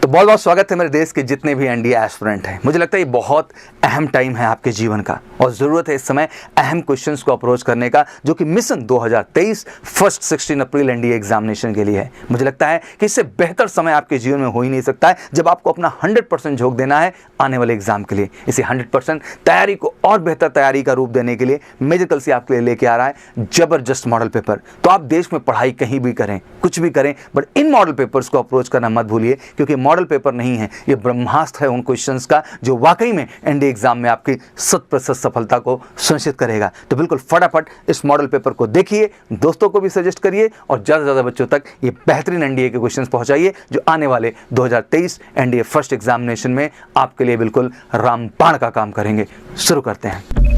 तो बहुत बहुत स्वागत है मेरे देश के जितने भी एनडीए एस्पिरेंट हैं। मुझे लगता है ये बहुत अहम टाइम है आपके जीवन का और ज़रूरत है इस समय अहम क्वेश्चंस को अप्रोच करने का, जो कि मिशन 2023 फर्स्ट 16 अप्रैल एनडीए एग्जामिनेशन के लिए है। मुझे लगता है कि इससे बेहतर समय आपके जीवन में हो ही नहीं सकता है जब आपको अपना 100% झोंक देना है आने वाले एग्जाम के लिए। इसी 100% तैयारी को और बेहतर तैयारी का रूप देने के लिए मेडिकल से आपके लिए लेके आ रहा है जबरदस्त मॉडल पेपर। तो आप देश में पढ़ाई कहीं भी करें, कुछ भी करें, बट इन मॉडल पेपर्स को अप्रोच करना मत भूलिए, क्योंकि मॉडल पेपर नहीं है, ये ब्रह्मास्त्र है उन क्वेश्चंस का जो वाकई में एनडीए एग्जाम में आपकी 100% सफलता को सुनिश्चित करेगा। तो बिल्कुल फटाफट इस मॉडल पेपर को देखिए, दोस्तों को भी सजेस्ट करिए और ज़्यादा से ज़्यादा बच्चों तक ये बेहतरीन एनडीए के क्वेश्चंस पहुंचाइए जो आने वाले 2023 एनडीए फर्स्ट एग्जामिनेशन में आपके लिए बिल्कुल रामबाण का काम करेंगे। शुरू करते हैं।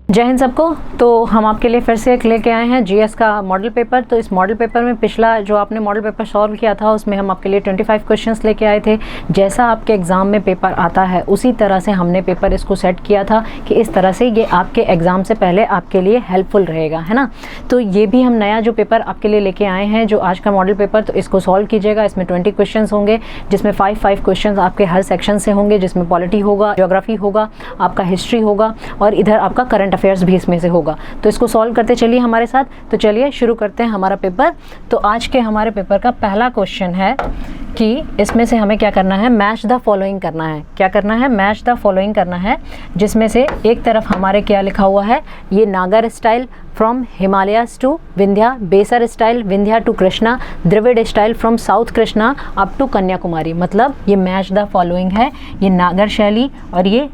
जय हिंद सबको। तो हम आपके लिए फिर से एक लेके आए हैं जीएस का मॉडल पेपर। तो इस मॉडल पेपर में पिछला जो आपने मॉडल पेपर सॉल्व किया था उसमें हम आपके लिए 25 क्वेश्चंस लेके आए थे। जैसा आपके एग्ज़ाम में पेपर आता है उसी तरह से हमने पेपर इसको सेट किया था कि इस तरह से ये आपके एग्ज़ाम से पहले आपके लिए हेल्पफुल रहेगा, है ना। तो ये भी हम नया जो पेपर आपके लिए लेके आए हैं जो आज का मॉडल पेपर, तो इसको सॉल्व कीजिएगा। इसमें 20 क्वेश्चन होंगे जिसमें 5 क्वेश्चन आपके हर सेक्शन से होंगे, जिसमें पॉलिटी होगा, ज्योग्राफी होगा, आपका हिस्ट्री होगा और इधर आपका करंट अफेयर्स भी इसमें से होगा। तो इसको सॉल्व करते चलिए हमारे साथ। तो चलिए शुरू करते हैं हमारा पेपर। तो आज के हमारे पेपर का पहला क्वेश्चन है कि इसमें से हमें क्या करना है, मैच द फॉलोइंग करना है। क्या करना है, मैच द फॉलोइंग करना है, जिसमें से एक तरफ हमारे क्या लिखा हुआ है, ये Nagar style from Himalayas to Vindhya, Besara style Vindhya to Krishna, Dravida style from south Krishna up to Kanyakumari. मतलब ये मैच द फॉलोइंग है, ये नागर शैली और ये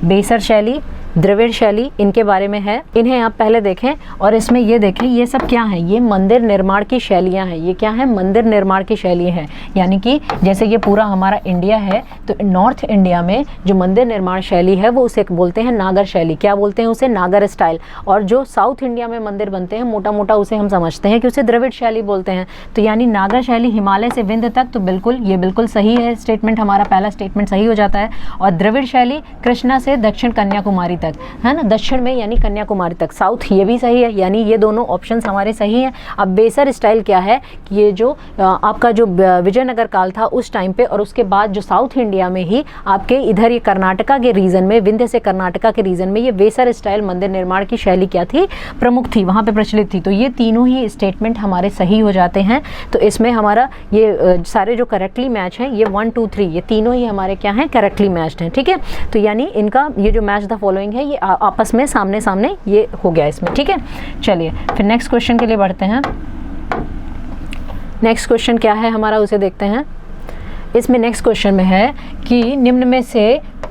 बेसर शैली, द्रविड़ शैली, इनके बारे में है। इन्हें आप पहले देखें और इसमें ये देखें ये सब क्या है, ये मंदिर निर्माण की शैलियाँ हैं। ये क्या है, मंदिर निर्माण की शैली हैं। यानी कि जैसे ये पूरा हमारा इंडिया है तो नॉर्थ इंडिया में जो मंदिर निर्माण शैली है वो उसे बोलते हैं नागर शैली। क्या बोलते हैं उसे, नागर स्टाइल। और जो साउथ इंडिया में मंदिर बनते हैं मोटा मोटा उसे हम समझते हैं कि उसे द्रविड़ शैली बोलते हैं। तो यानी नागर शैली हिमालय से विंध्य तक, तो बिल्कुल ये बिल्कुल सही है स्टेटमेंट, हमारा पहला स्टेटमेंट सही हो जाता है। और द्रविड़ शैली कृष्णा से दक्षिण कन्याकुमारी तक, है ना, दक्षिण में यानी कन्याकुमारी तक। साउथ ये भी सही है, यानी ये दोनों ऑप्शंस हमारे सही हैं। अब बेसर स्टाइल क्या है कि ये जो आपका जो विजयनगर काल था उस टाइम पे और उसके बाद जो साउथ इंडिया में ही आपके इधर ये कर्नाटका के रीजन में, विंध्य से कर्नाटका के रीजन में ये बेसर स्टाइल मंदिर निर्माण की शैली क्या थी, प्रमुख थी, वहाँ पे प्रचलित थी। तो ये तीनों ही स्टेटमेंट हमारे सही हो जाते हैं। तो इसमें हमारा ये सारे जो करेक्टली मैच हैं, ये 1 2 3 ये तीनों ही हमारे क्या हैं, करेक्टली मैच्ड हैं। ठीक है, तो यानी इनका ये जो मैच द फॉलोइंग है ये आपस में सामने सामने ये हो गया इसमें। ठीक है, चलिए फिर नेक्स्ट क्वेश्चन के लिए बढ़ते हैं। नेक्स्ट क्वेश्चन क्या है हमारा, उसे देखते हैं। इसमें नेक्स्ट क्वेश्चन में है कि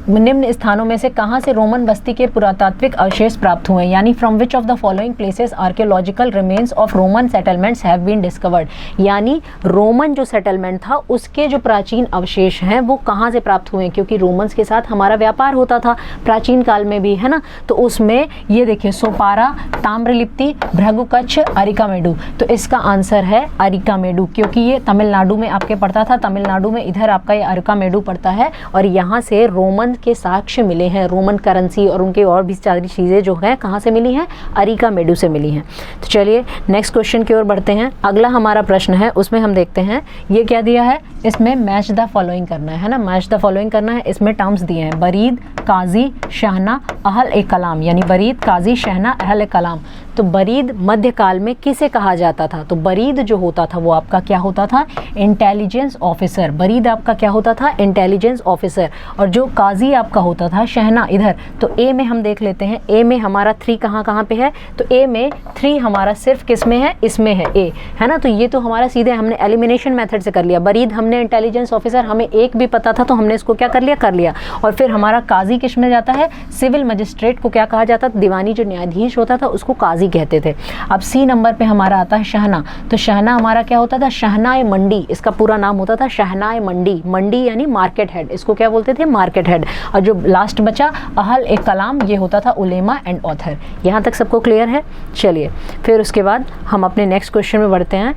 निम्न स्थानों में से कहाँ से रोमन बस्ती के पुरातात्विक अवशेष प्राप्त हुए, यानी from which of the following places archaeological remains of Roman settlements have been discovered. यानी रोमन जो सेटलमेंट था उसके जो प्राचीन अवशेष हैं वो कहाँ से प्राप्त हुए, क्योंकि रोमन्स के साथ हमारा व्यापार होता था प्राचीन काल में भी, है ना। तो उसमें ये देखिए सोपारा, ताम्रलिप्ति, भृगुकच्छ, अरिकामेडु। तो इसका आंसर है अरिकामेडु, क्योंकि ये तमिलनाडु में आपके पड़ता था। तमिलनाडु में इधर आपका ये अरिकामेडु पड़ता है और यहाँ से रोमन के साक्ष्य मिले हैं, रोमन करेंसी और उनके और भी सारी चीज़ें जो है कहाँ से मिली हैं, अरिकामेडु से मिली हैं। तो चलिए नेक्स्ट क्वेश्चन की ओर बढ़ते हैं। अगला हमारा प्रश्न है उसमें हम देखते हैं ये क्या दिया है, इसमें मैच द फॉलोइंग करना है ना, मैच द फॉलोइंग करना है। इसमें टर्म्स दिए हैं बरीद, काजी, शहना, अहल ए कलाम, यानी बरीद, काजी, शहना, अहल ए कलाम। तो बरीद मध्यकाल में किसे कहा जाता था, तो बरीद जो होता था वो आपका क्या होता था, इंटेलिजेंस ऑफिसर। बरीद आपका क्या होता था, इंटेलिजेंस ऑफिसर। और जो काजी आपका होता था, शहना इधर। तो ए में हम देख लेते हैं, ए में हमारा 3 कहाँ पे है, तो ए में 3 हमारा सिर्फ किस में है, इसमें है ए, है ना। तो ये तो हमारा सीधे हमने एलिमिनेशन मेथड से कर लिया। बरीद हमने इंटेलिजेंस ऑफिसर, हमें एक भी पता था तो हमने इसको क्या कर लिया। और फिर हमारा काजी किस में जाता है, सिविल मजिस्ट्रेट को क्या कहा जाता था, दीवानी जो न्यायाधीश होता था उसको काजी कहते थे। अब सी नंबर पे हमारा आता है शहना। तो शहना हमारा क्या होता था, शहनाए मंडी, इसका पूरा नाम होता था शहनाए मंडी। मंडी यानी मार्केट हेड, इसको क्या बोलते थे, मार्केट हेड। और जो लास्ट बचा अहल ए कलाम, ये होता था उलेमा एंड ऑथर। यहाँ तक सबको क्लियर है। चलिए फिर उसके बाद हम अपने नेक्स्ट क्वेश्चन में बढ़ते हैं।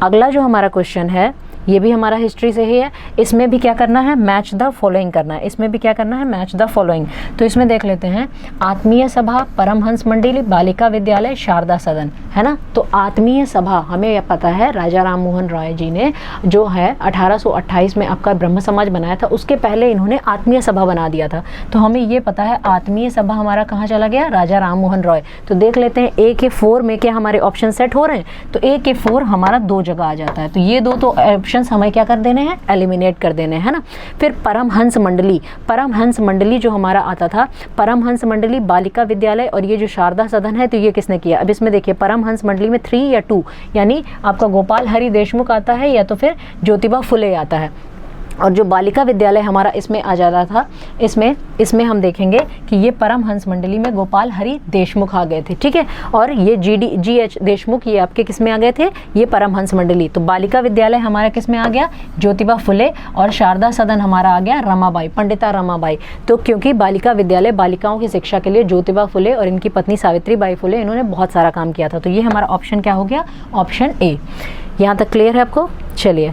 अगला जो हमारा क्वेश्चन है ये भी हमारा हिस्ट्री से ही है। इसमें भी क्या करना है, मैच द फॉलोइंग करना है, इसमें भी क्या करना है, मैच द फॉलोइंग। तो इसमें देख लेते हैं, आत्मीय सभा, परमहंस मंडली, बालिका विद्यालय, शारदा सदन, है ना। तो आत्मीय सभा हमें यह पता है, राजा राम मोहन रॉय जी ने जो है 1828 में आपका ब्रह्म समाज बनाया था, उसके पहले इन्होंने आत्मीय सभा बना दिया था। तो हमें ये पता है आत्मीय सभा हमारा कहाँ चला गया, राजा राम मोहन रॉय। तो देख लेते हैं ए के 4 में क्या हमारे ऑप्शन सेट हो रहे हैं, तो ए के 4 हमारा 2 जगह आ जाता है। तो ये 2 तो ऑप्शन हमें क्या कर देने हैं, एलिमिनेट कर देने हैं, है ना। फिर परमहंस मंडली, परमहंस मंडली जो हमारा आता था, परमहंस मंडली, बालिका विद्यालय और ये जो शारदा सदन है, तो ये किसने किया। अब इसमें देखिए परमहंस मंडली में 3 या 2, यानी आपका गोपाल हरि देशमुख आता है या तो फिर ज्योतिबा फुले आता है। और जो बालिका विद्यालय हमारा इसमें आ जाता था, इसमें हम देखेंगे कि ये परमहंस मंडली में गोपाल हरि देशमुख आ गए थे, ठीक है। और ये GH देशमुख ये आपके किस में आ गए थे, ये परमहंस मंडली। तो बालिका विद्यालय हमारा किस में आ गया, ज्योतिबा फुले, और शारदा सदन हमारा आ गया रमाबाई, पंडिता रमाबाई। तो क्योंकि बालिका विद्यालय बालिकाओं की शिक्षा के लिए ज्योतिबा फुले और इनकी पत्नी सावित्रीबाई फुले, इन्होंने बहुत सारा काम किया था। तो ये हमारा ऑप्शन क्या हो गया, ऑप्शन ए। यहाँ तक क्लियर है आपको। चलिए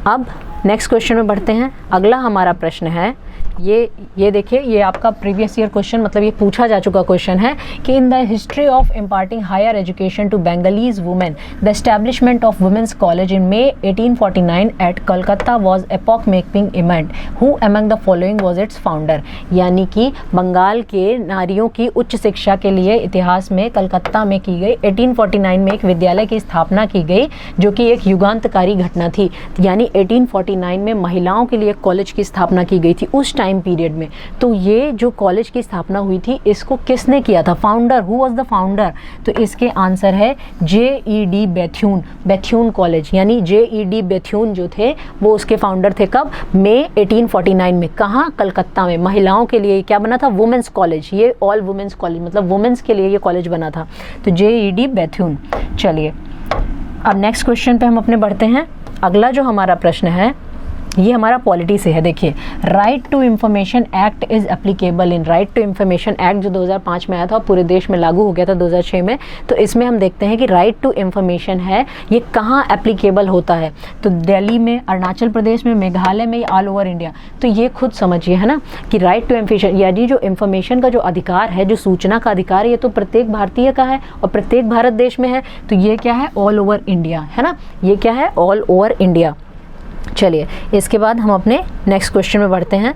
अब नेक्स्ट क्वेश्चन में बढ़ते हैं। अगला हमारा प्रश्न है, ये देखिए, ये आपका प्रीवियस ईयर क्वेश्चन, मतलब ये पूछा जा चुका क्वेश्चन है कि in the history of imparting higher education to Bengalis women the establishment of women's college in May 1849 at Calcutta was epoch making event, who among the following was its founder. यानी कि बंगाल के नारियों की उच्च शिक्षा के लिए इतिहास में कलकत्ता में की गई 1849 में एक विद्यालय की स्थापना की गई, जो कि एक युगांतकारी घटना थी। यानी 1849 में महिलाओं के लिए कॉलेज की स्थापना की गई थी उस टाइम पीरियड में। तो ये जो कॉलेज की स्थापना हुई थी, इसको किसने किया था, founder, who was the founder. तो इसके आंसर है JED बेथ्यून, बेथ्यून कॉलेज, यानी JED बेथ्यून जो थे वो उसके फाउंडर थे। कब, May 1849 में। कहाँ, कलकत्ता में। महिलाओं के लिए क्या बना था, वुमेन्स कॉलेज, ये ऑल वुमेन्स कॉलेज, मतलब वुमेन्स के लिए ये कॉलेज बना था। तो JED बेथ्यून। चलिए अब नेक्स्ट क्वेश्चन पे हम अपने बढ़ते हैं। अगला जो हमारा प्रश्न है ये हमारा पॉलिटी से है। देखिए, right to information act is applicable in, right to information act जो 2005 में आया था, पूरे देश में लागू हो गया था 2006 में। तो इसमें हम देखते हैं कि राइट टू इंफॉर्मेशन है, ये कहाँ एप्लीकेबल होता है। तो दिल्ली में, अरुणाचल प्रदेश में, मेघालय में, ऑल ओवर इंडिया। तो ये खुद समझिए, है ना, कि राइट टू इंफॉर्मेशन, यानी जो इंफॉर्मेशन का जो अधिकार है, जो सूचना का अधिकार, ये तो प्रत्येक भारतीय का है और प्रत्येक भारत देश में है। तो ये क्या है, ऑल ओवर इंडिया, है ना, ये क्या है, ऑल ओवर इंडिया। चलिए इसके बाद हम अपने नेक्स्ट क्वेश्चन में बढ़ते हैं।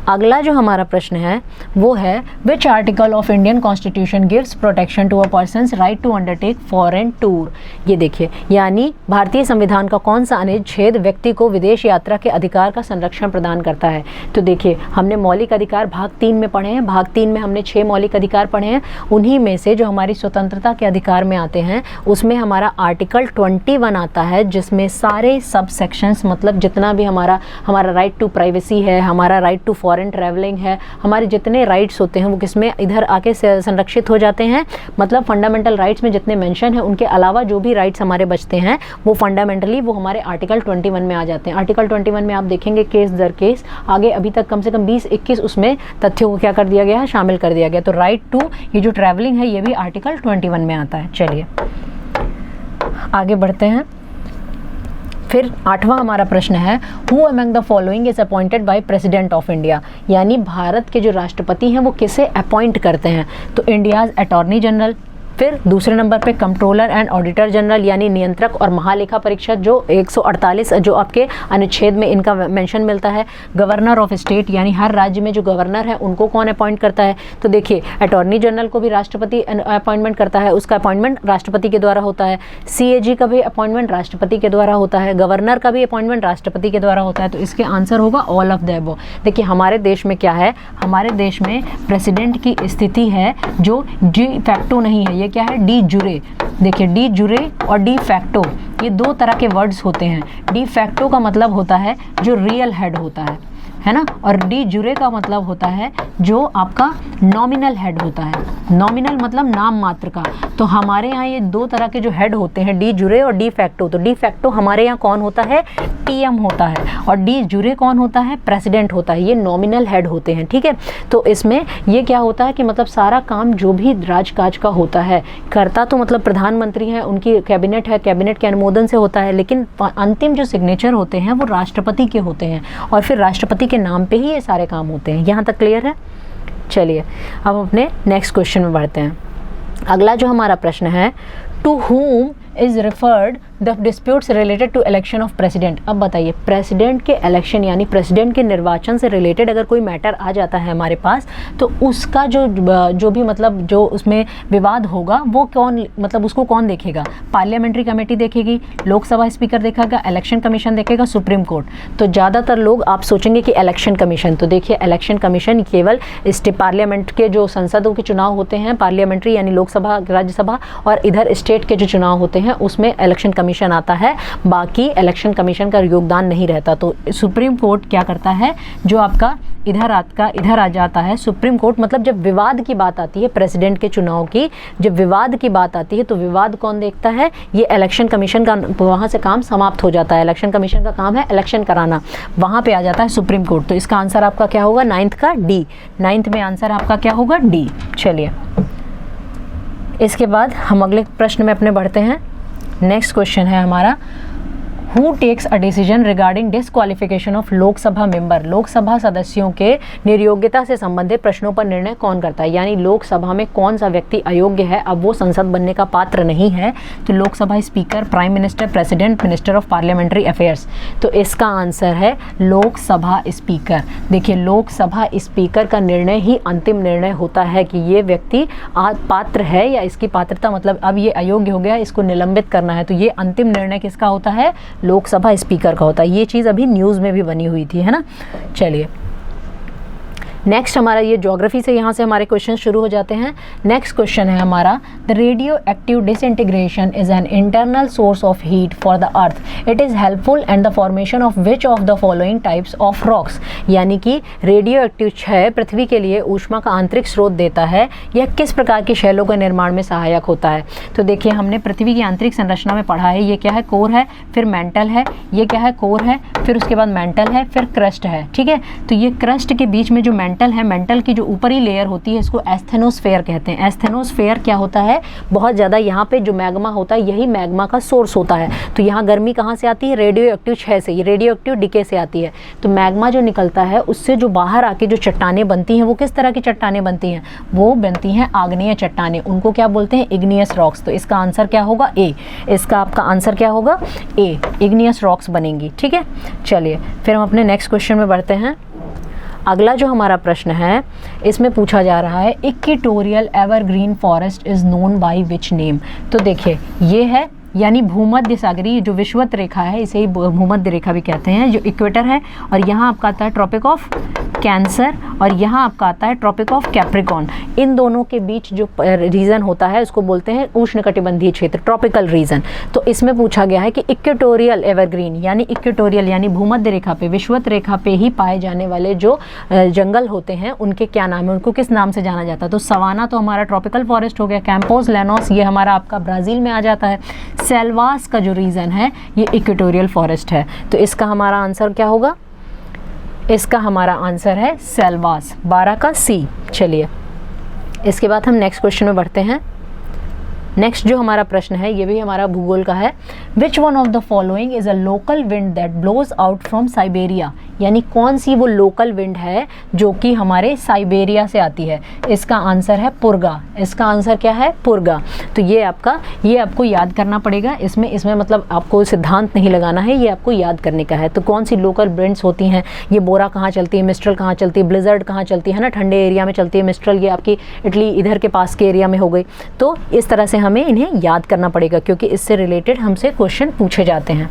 अगला जो हमारा प्रश्न है वो है, which article of Indian constitution gives protection to a person's right to undertake foreign tour. ये देखिए, यानी भारतीय संविधान का कौन सा अनुच्छेद व्यक्ति को विदेश यात्रा के अधिकार का संरक्षण प्रदान करता है। तो देखिए, हमने मौलिक अधिकार भाग 3 में पढ़े हैं, भाग 3 में हमने 6 मौलिक अधिकार पढ़े हैं। उन्हीं में से जो हमारी स्वतंत्रता के अधिकार में आते हैं, उसमें हमारा आर्टिकल 21 आता है, जिसमें सारे सब सेक्शंस, मतलब जितना भी हमारा राइट टू प्राइवेसी है, हमारा राइट टू फॉरेन ट्रैवलिंग है, हमारे जितने राइट्स होते हैं वो किसमें इधर आके संरक्षित हो जाते हैं। मतलब फंडामेंटल राइट्स में जितने मेंशन है, उनके अलावा जो भी राइट्स हमारे बचते हैं वो फंडामेंटली वो हमारे आर्टिकल 21 में आ जाते हैं। आर्टिकल 21 में आप देखेंगे केस दर केस आगे अभी तक कम से कम 20-21 उसमें तथ्यों को क्या कर दिया गया है, शामिल कर दिया गया। तो राइट टू ये जो ट्रैवलिंग है, ये भी आर्टिकल 21 में आता है। चलिए आगे बढ़ते हैं। फिर 8वां हमारा प्रश्न है, who among the following is appointed by president of India. यानी भारत के जो राष्ट्रपति हैं वो किसे अपॉइंट करते हैं। तो इंडियाज अटॉर्नी जनरल, फिर दूसरे नंबर पे कंट्रोलर एंड ऑडिटर जनरल, यानी नियंत्रक और महालेखा परीक्षक, जो 148 जो आपके अनुच्छेद में इनका मेंशन मिलता है। गवर्नर ऑफ स्टेट, यानी हर राज्य में जो गवर्नर है उनको कौन अपॉइंट करता है। तो देखिए, अटॉर्नी जनरल को भी राष्ट्रपति अपॉइंटमेंट करता है, उसका अपॉइंटमेंट राष्ट्रपति के द्वारा होता है। CAG का भी अपॉइंटमेंट राष्ट्रपति के द्वारा होता है। गवर्नर का भी अपॉइंटमेंट राष्ट्रपति के द्वारा होता है। तो इसके आंसर होगा ऑल ऑफ द अबव। देखिए, हमारे देश में क्या है, हमारे देश में प्रेसिडेंट की स्थिति है जो डी फैक्टो नहीं है, ये क्या है, डी जुरे। देखिए, डी जुरे और डी फैक्टो ये 2 तरह के वर्ड्स होते हैं। डी फैक्टो का मतलब होता है जो रियल हेड होता है, है ना, और डी जुरे का मतलब होता है जो आपका नॉमिनल हेड होता है। नॉमिनल मतलब नाम मात्र का। तो हमारे यहाँ ये दो तरह के जो हेड होते हैं, डी जुरे और डी फैक्टो। तो डी फैक्टो हमारे यहाँ कौन होता है, टीएम होता है, और डी जुरे कौन होता है, प्रेसिडेंट होता है। ये नॉमिनल हेड होते हैं, ठीक है। तो इसमें ये क्या होता है कि मतलब सारा काम जो भी राजकाज का होता है, करता तो मतलब प्रधानमंत्री है, उनकी कैबिनेट है, कैबिनेट के अनुमोदन से होता है, लेकिन अंतिम जो सिग्नेचर होते हैं वो राष्ट्रपति के होते हैं, और फिर राष्ट्रपति के नाम पे ही ये सारे काम होते हैं। यहाँ तक क्लियर है? चलिए अब अपने नेक्स्ट क्वेश्चन में बढ़ते हैं। अगला जो हमारा प्रश्न है, to whom is referred the disputes related to election of president। अब बताइए, प्रेसिडेंट के इलेक्शन यानी प्रेसिडेंट के निर्वाचन से रिलेटेड अगर कोई मैटर आ जाता है हमारे पास, तो उसका जो भी मतलब जो उसमें विवाद होगा वो कौन, मतलब उसको कौन देखेगा? पार्लियामेंट्री कमेटी देखेगी, लोकसभा स्पीकर देखेगा, इलेक्शन कमीशन देखेगा, सुप्रीम कोर्ट। तो ज़्यादातर लोग आप सोचेंगे कि इलेक्शन कमीशन। तो देखिए, इलेक्शन कमीशन केवल पार्लियामेंट के जो संसदों के चुनाव होते हैं, पार्लियामेंट्री यानी लोकसभा, राज्यसभा, और इधर स्टेट के जो चुनाव होते हैं उसमें इलेक्शन कमीशन आता है। बाकी इलेक्शन कमीशन का योगदान नहीं रहता। तो सुप्रीम कोर्ट क्या करता है, जो आपका इधर आ जाता है सुप्रीम कोर्ट, मतलब जब विवाद की बात आती है प्रेसिडेंट के चुनाव की, जब विवाद की बात आती है तो विवाद कौन देखता है, ये इलेक्शन कमीशन का, वहाँ से काम समाप्त हो जाता है। इलेक्शन कमीशन का काम है इलेक्शन कराना, वहाँ पे आ जाता है सुप्रीम कोर्ट। तो इसका आंसर आपका क्या होगा, 9th का डी। 9th में आंसर आपका क्या होगा, डी। चलिए इसके बाद हम अगले प्रश्न में अपने बढ़ते हैं। नेक्स्ट क्वेश्चन है हमारा, who takes a decision regarding disqualification of Lok Sabha member. Lok Sabha सदस्यों के निर्योग्यता से संबंधित प्रश्नों पर निर्णय कौन करता है, यानी लोकसभा में कौन सा व्यक्ति अयोग्य है, अब वो संसद बनने का पात्र नहीं है। तो Lok Sabha speaker, prime minister, president, minister of parliamentary affairs. तो इसका आंसर है लोकसभा स्पीकर। देखिए, लोकसभा स्पीकर का निर्णय ही अंतिम निर्णय होता है कि ये व्यक्ति पात्र है या इसकी पात्रता, मतलब अब ये अयोग्य हो गया, इसको निलंबित करना है। तो ये अंतिम निर्णय किसका होता है, लोकसभा स्पीकर का होता है। ये चीज़ अभी न्यूज़ में भी बनी हुई थी, है ना। चलिए नेक्स्ट हमारा ये ज्योग्राफी से यहाँ से हमारे क्वेश्चन शुरू हो जाते हैं। नेक्स्ट क्वेश्चन है हमारा, the radio active disintegration is an internal source of heat for the earth. It is helpful and the formation of which of the following types of rocks. यानी कि रेडियो एक्टिव क्षय पृथ्वी के लिए ऊष्मा का आंतरिक स्रोत देता है, यह किस प्रकार की शैलों के निर्माण में सहायक होता है। तो देखिए, हमने पृथ्वी की आंतरिक संरचना में पढ़ा है, ये क्या है, कोर है, फिर मेंटल है, ये क्या है, कोर है, फिर उसके बाद मेंटल है, फिर क्रस्ट है, ठीक है। तो ये क्रस्ट के बीच में जो मेंटल है, मेंटल की जो ऊपरी लेयर होती है, इसको एस्थेनोस्फेयर कहते हैं। एस्थेनोस्फेयर क्या होता है, बहुत ज़्यादा यहाँ पे जो मैग्मा होता है, यही मैग्मा का सोर्स होता है। तो यहाँ गर्मी कहाँ से आती है, रेडियो एक्टिव क्षय से, ये रेडियो एक्टिव डिके से आती है। तो मैग्मा जो निकलता है उससे जो बाहर आके जो चट्टानें बनती हैं, वो किस तरह की चट्टानें बनती हैं, वो बनती हैं आग्नेय चट्टानें। उनको क्या बोलते हैं, इग्नियस रॉक्स। तो इसका आंसर क्या होगा, ए। इसका आपका आंसर क्या होगा, ए, इग्नियस रॉक्स बनेंगी, ठीक है। चलिए फिर हम अपने नेक्स्ट क्वेश्चन में बढ़ते हैं। अगला जो हमारा प्रश्न है, इसमें पूछा जा रहा है, equatorial evergreen forest is known by which name. तो देखिए, ये है यानी भूमध्य सागरीय जो विषुवत रेखा है, इसे ही भूमध्य रेखा भी कहते हैं, जो इक्वेटर है, और यहाँ आपका आता है ट्रॉपिक ऑफ कैंसर, और यहाँ आपका आता है ट्रॉपिक ऑफ कैप्रिकॉन। इन दोनों के बीच जो रीजन होता है उसको बोलते हैं उष्णकटिबंधीय क्षेत्र, ट्रॉपिकल रीजन। तो इसमें पूछा गया है कि इक्वेटोरियल एवरग्रीन यानी इक्वेटोरियल यानी भूमध्य रेखा पे, विषुवत रेखा पे ही पाए जाने वाले जो जंगल होते हैं उनके क्या नाम है, उनको किस नाम से जाना जाता है। तो सवाना तो हमारा ट्रॉपिकल फॉरेस्ट हो गया, कैंपोस लैनोस ये हमारा आपका ब्राज़ील में आ जाता है, सेल्वास का जो रीजन है ये इक्वेटोरियल फॉरेस्ट है। तो इसका हमारा आंसर क्या होगा, इसका हमारा आंसर है सेल्वास, 12 का सी। चलिए इसके बाद हम नेक्स्ट क्वेश्चन में बढ़ते हैं। नेक्स्ट जो हमारा प्रश्न है ये भी हमारा भूगोल का है। Which one of the following is a local wind that blows out from Siberia, यानी कौन सी वो लोकल विंड है जो कि हमारे साइबेरिया से आती है। इसका आंसर है पुर्गा। इसका आंसर क्या है, पुर्गा। तो ये आपको याद करना पड़ेगा। इसमें मतलब आपको सिद्धांत नहीं लगाना है, ये आपको याद करने का है। तो कौन सी लोकल विंड्स होती हैं, ये बोरा कहाँ चलती है, मिस्ट्रल कहाँ चलती है, ब्लिजर्ड कहाँ चलती है ना, ठंडे एरिया में चलती है मिस्ट्रल, ये आपकी इटली इधर के पास के एरिया में हो गई। तो इस तरह से हमें इन्हें याद करना पड़ेगा क्योंकि इससे रिलेटेड हमसे क्वेश्चन पूछे जाते हैं।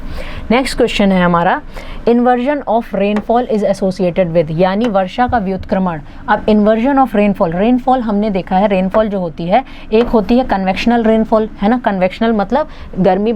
नेक्स्ट क्वेश्चन है हमारा, inversion of rainfall is associated with, यानी वर्षा का व्युत्क्रमण। अब इन्वर्जन ऑफ रेनफॉल, रेनफॉल हमने देखा है, रेनफॉल जो होती है एक होती है कन्वेक्शनल रेनफॉल, है ना। कन्वेक्शनल मतलब गर्मी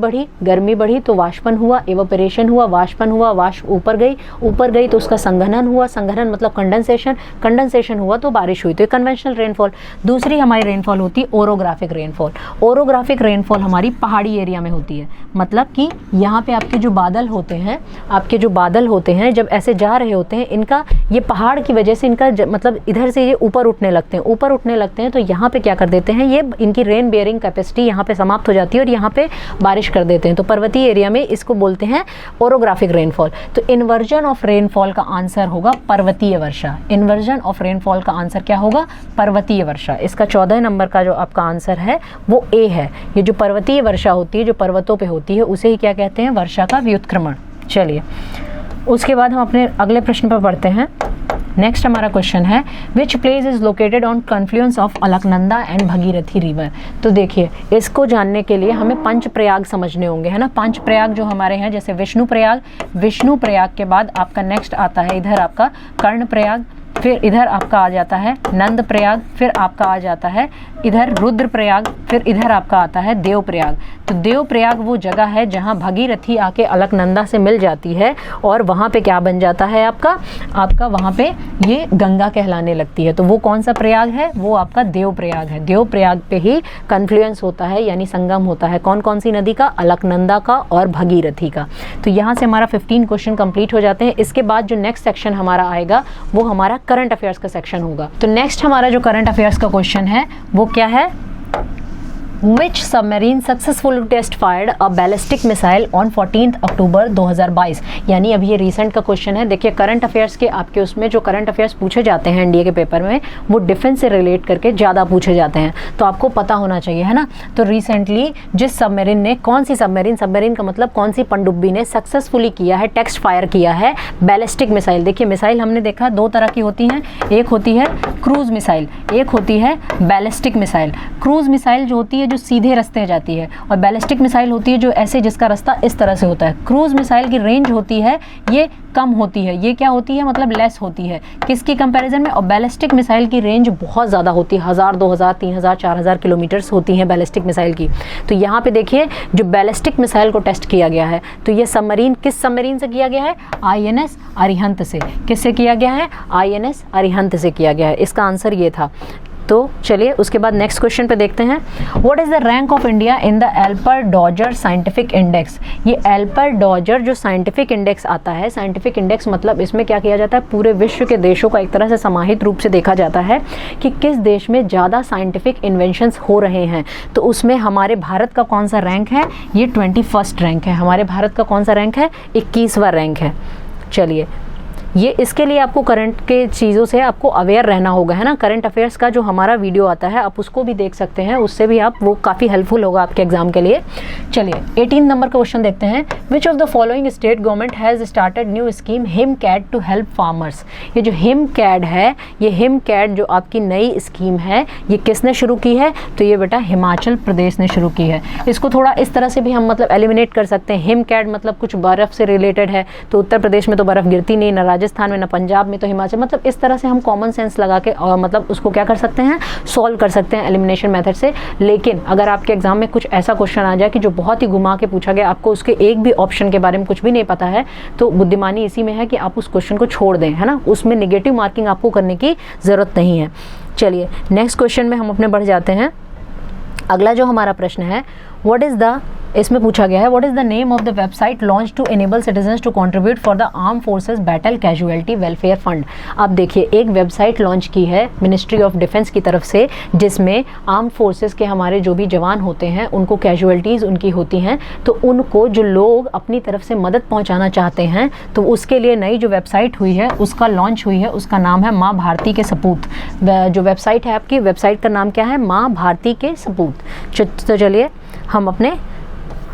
बढ़ी तो वाष्पन हुआ, एवोपरेशन हुआ, वाष्पन हुआ, वाष्प ऊपर गई तो उसका संघनन हुआ, संघनन मतलब कंडेंसेशन हुआ तो बारिश हुई, तो कन्वेंशनल रेनफॉल। दूसरी हमारी रेनफॉल होती है ओरोग्राफिक रेनफॉल। ओरोग्राफिक रेनफॉल हमारी पहाड़ी एरिया में होती है, मतलब कि यहाँ पे आपके जो बादल होते हैं जब ऐसे जा रहे होते हैं, इनका ये पहाड़ की वजह से इनका मतलब इधर से ये ऊपर उठने लगते हैं तो यहाँ पे क्या कर देते हैं, ये इनकी रेन बेयरिंग कैपेसिटी यहाँ पे समाप्त हो जाती है और यहाँ पे बारिश कर देते हैं, तो पर्वतीय एरिया में इसको बोलते हैं ओरोग्राफिक रेनफॉल। तो इन्वर्जन ऑफ रेनफॉल का आंसर होगा पर्वतीय वर्षा। इन्वर्जन ऑफ रेनफॉल का आंसर क्या होगा, पर्वतीय वर्षा। इसका 14 नंबर का जो आपका आंसर है वो ए है। ये जो पर्वतीय वर्षा होती है, जो पर्वतों पे होती है, उसे ही क्या कहते हैं, वर्षा का व्युत्क्रमण। चलिए उसके बाद हम अपने अगले प्रश्न पर पढ़ते हैं। नेक्स्ट हमारा क्वेश्चन है, which place is located on confluence of Alaknanda and Bhagirathi river. तो देखिए इसको जानने के लिए हमें पंच प्रयाग समझने होंगे, है ना। पंच प्रयाग जो हमारे हैं, जैसे विष्णु प्रयाग के बाद आपका नेक्स्ट आता है इधर आपका कर्ण प्रयाग, फिर इधर आपका आ जाता है नंद प्रयाग, फिर आपका आ जाता है इधर रुद्र प्रयाग, फिर इधर आपका आता है देव प्रयाग। तो देव प्रयाग वो जगह है जहाँ भगीरथी आके अलकनंदा से मिल जाती है और वहाँ पे क्या बन जाता है आपका वहाँ पे ये गंगा कहलाने लगती है। तो वो कौन सा प्रयाग है, वो आपका देव प्रयाग है। देव प्रयाग पे ही कन्फ्लुएंस होता है, यानी संगम होता है कौन कौन सी नदी का, अलकनंदा का और भगीरथी का। तो यहाँ से हमारा 15 क्वेश्चन कंप्लीट हो जाते हैं। इसके बाद जो नेक्स्ट सेक्शन हमारा आएगा वो हमारा करंट अफेयर्स का सेक्शन होगा। तो नेक्स्ट हमारा जो करंट अफेयर्स का क्वेश्चन है वो क्या है, Which submarine successfully test fired a ballistic missile on 14th अक्टूबर 2022। यानी अभी ये रिसेंट का क्वेश्चन है। देखिए करंट अफेयर्स के आपके उसमें जो करंट अफेयर्स पूछे जाते हैं एनडीए के पेपर में, वो डिफेंस से रिलेट करके ज़्यादा पूछे जाते हैं, तो आपको पता होना चाहिए, है ना। तो रिसेंटली जिस सबमरीन ने, कौन सी सबमरीन का मतलब कौन सी पनडुब्बी ने सक्सेसफुली किया है, टेस्ट फायर किया है बैलिस्टिक मिसाइल। देखिए मिसाइल हमने देखा 2 तरह की होती हैं, एक होती है क्रूज मिसाइल, एक होती है बैलिस्टिक मिसाइल। क्रूज मिसाइल जो होती है जो सीधे रास्ते जाती है, और बैलिस्टिक मिसाइल होती है जो ऐसे जिसका रास्ता इस तरह से होता है। क्रूज मिसाइल की रेंज होती है ये कम होती है, ये क्या होती है मतलब लेस होती है किसकी कंपैरिजन में, और बैलिस्टिक मिसाइल की रेंज बहुत ज़्यादा होती है, 1000, 2000, 3000, 4000 किलोमीटर्स होती हैं बैलिस्टिक मिसाइल की। तो यहाँ पे देखिए जो बैलिस्टिक मिसाइल को टेस्ट किया गया है, तो ये सबमरीन किस सबमरीन से किया गया है, INS अरिहंत से। किससे किया गया है, INS अरिहंत से किया गया है। इसका आंसर ये था। तो चलिए उसके बाद नेक्स्ट क्वेश्चन पे देखते हैं। What is the rank of India in the Alper Doger scientific index. ये एल्पर डॉजर जो साइंटिफिक इंडेक्स आता है, साइंटिफिक इंडेक्स मतलब इसमें क्या किया जाता है, पूरे विश्व के देशों का एक तरह से समाहित रूप से देखा जाता है कि किस देश में ज़्यादा साइंटिफिक इन्वेंशंस हो रहे हैं। तो उसमें हमारे भारत का कौन सा रैंक है, ये 21st रैंक है। हमारे भारत का कौन सा रैंक है, 21वां रैंक है। चलिए ये इसके लिए आपको करंट के चीज़ों से आपको अवेयर रहना होगा, है ना। करंट अफेयर्स का जो हमारा वीडियो आता है आप उसको भी देख सकते हैं, उससे भी आप वो काफ़ी हेल्पफुल होगा आपके एग्जाम के लिए। चलिए 18 नंबर का क्वेश्चन देखते हैं। Which of the following state government has started new scheme HIMCAD to help farmers. ये जो हिमकैड है, ये हिमकैड जो आपकी नई स्कीम है, ये किसने शुरू की है, तो ये बेटा हिमाचल प्रदेश ने शुरू की है। इसको थोड़ा इस तरह से भी हम मतलब एलिमिनेट कर सकते हैं। हिमकैड मतलब कुछ बर्फ़ से रिलेटेड है, तो उत्तर प्रदेश में तो बर्फ़ गिरती नहीं, ना राजस्थान में, ना पंजाब में, तो हिमाचल, मतलब इस तरह से हम कॉमन सेंस लगा के और मतलब उसको क्या कर सकते हैं, सॉल्व कर सकते हैं एलिमिनेशन मेथड से। लेकिन अगर आपके एग्जाम में कुछ ऐसा क्वेश्चन आ जाए कि जो बहुत ही घुमा के पूछा गया, आपको उसके एक भी ऑप्शन के बारे में कुछ भी नहीं पता है, तो बुद्धिमानी इसी में है कि आप उस क्वेश्चन को छोड़ दें, है ना। उसमें नेगेटिव मार्किंग आपको करने की ज़रूरत नहीं है। चलिए नेक्स्ट क्वेश्चन में हम अपने बढ़ जाते हैं। अगला जो हमारा प्रश्न है, व्हाट इज़ द, इसमें पूछा गया है what is the name of the website launch to enable citizens to contribute for the arm forces battle casualty welfare fund. अब देखिए एक वेबसाइट लॉन्च की है मिनिस्ट्री ऑफ डिफेंस की तरफ से, जिसमें आर्म फोर्सेस के हमारे जो भी जवान होते हैं उनको कैजुअलिटीज़ उनकी होती हैं, तो उनको जो लोग अपनी तरफ से मदद पहुँचाना चाहते हैं, तो उसके लिए नई जो वेबसाइट हुई है उसका लॉन्च हुई है, उसका नाम है माँ भारती के सपूत। जो वेबसाइट है आपकी, वेबसाइट का नाम क्या है, माँ भारती के सपूत। तो चलिए हम अपने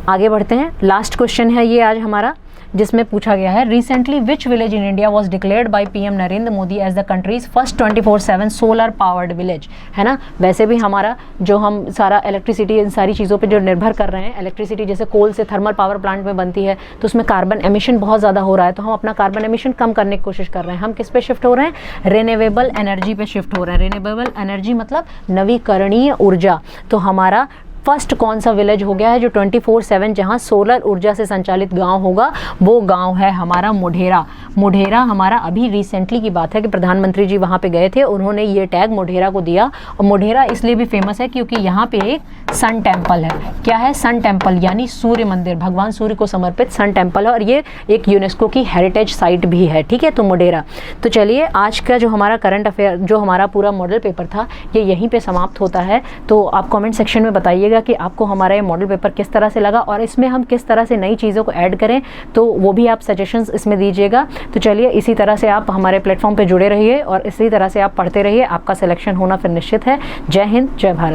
आगे बढ़ते हैं। लास्ट क्वेश्चन है ये आज हमारा जिसमें पूछा गया है recently which village in India was declared by PM Narendra Modi as the country's first 24/7 solar powered village, है ना। वैसे भी हमारा जो हम सारा इलेक्ट्रिसिटी इन सारी चीज़ों पे जो निर्भर कर रहे हैं, इलेक्ट्रिसिटी जैसे कोल से थर्मल पावर प्लांट में बनती है तो उसमें कार्बन एमिशन बहुत ज़्यादा हो रहा है, तो हम अपना कार्बन एमिशन कम करने की कोशिश कर रहे हैं। हम किस पे शिफ्ट हो रहे हैं? रिन्यूएबल एनर्जी पे शिफ्ट हो रहे हैं। रिन्यूएबल एनर्जी मतलब नवीकरणीय ऊर्जा। तो हमारा फर्स्ट कौन सा विलेज हो गया है जो 24/7 जहां सोलर ऊर्जा से संचालित गांव होगा, वो गांव है हमारा मोढेरा। मोढेरा हमारा अभी रिसेंटली की बात है कि प्रधानमंत्री जी वहां पे गए थे, उन्होंने ये टैग मोढेरा को दिया। और मोढेरा इसलिए भी फेमस है क्योंकि यहाँ पे एक सन टेम्पल है। क्या है? सन टेम्पल यानी सूर्य मंदिर, भगवान सूर्य को समर्पित सन टेम्पल है और ये एक यूनेस्को की हेरिटेज साइट भी है, ठीक है। तो मोढेरा। तो चलिए आज का जो हमारा करंट अफेयर, जो हमारा पूरा मॉडल पेपर था, ये यहीं पे समाप्त होता है। तो आप कमेंट सेक्शन में बताइएगा कि आपको हमारा ये मॉडल पेपर किस तरह से लगा और इसमें हम किस तरह से नई चीज़ों को ऐड करें, तो वो भी आप सजेशंस इसमें दीजिएगा। तो चलिए इसी तरह से आप हमारे प्लेटफॉर्म पे जुड़े रहिए और इसी तरह से आप पढ़ते रहिए, आपका सिलेक्शन होना फिर निश्चित है। जय हिंद, जय भारत।